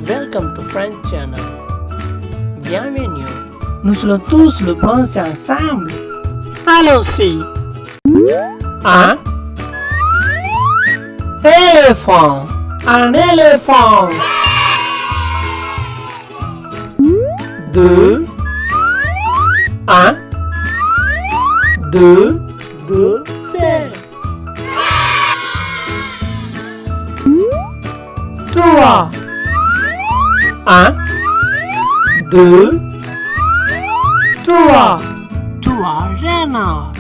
Welcome to French Channel. Bienvenue. Nous allons tous le prononcer ensemble. Allons-y. Un éléphant. Un éléphant. Deux. Un. Deux. Deux. C'est. Trois. Un. Deux. Trois. Trois renards.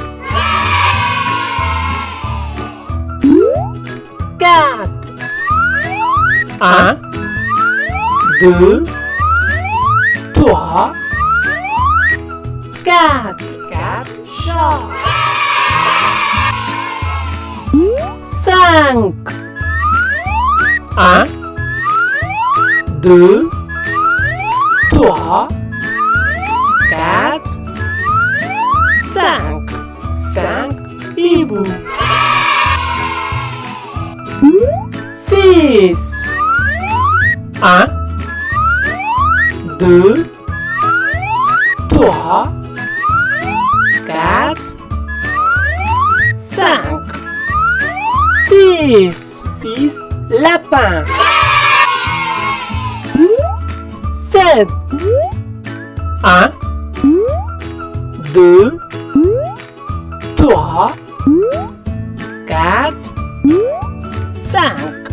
Quatre. Un. Deux. Trois. Quatre. Quatre chats. Cinq. Un. Deux. Trois. Quatre. Cinq. Cinq hiboux. Six. Un. Deux. Trois. Quatre. Cinq. Six. Six lapins. Sept. Un. Deux. Trois. Quatre. Cinq.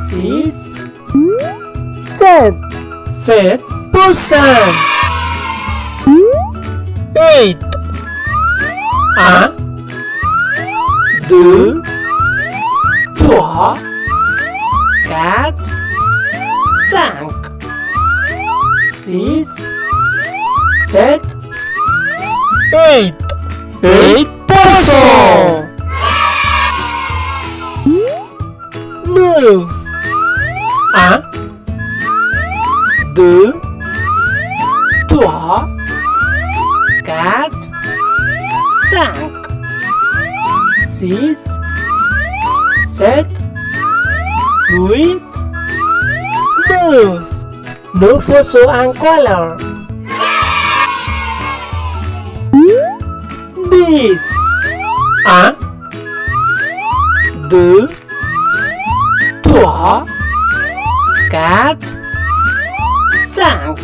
Six. Sept. Sept poussins. Huit. Un. Deux. Trois. Quatre. Cinq. Six. Sept. Huit. Huit poissons. Neuf. Un. Deux. Trois. Quatre. Cinq. Six. Sept. Huit. Neuf. Neuf oiseaux en couleur. 10. Un. Deux. Trois. Quatre. Cinq.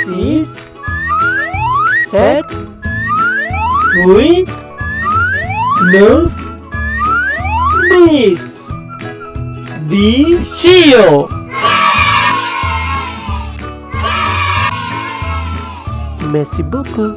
Six. Sept. Huit. Neuf. 10. 10 chiots. Merci beaucoup.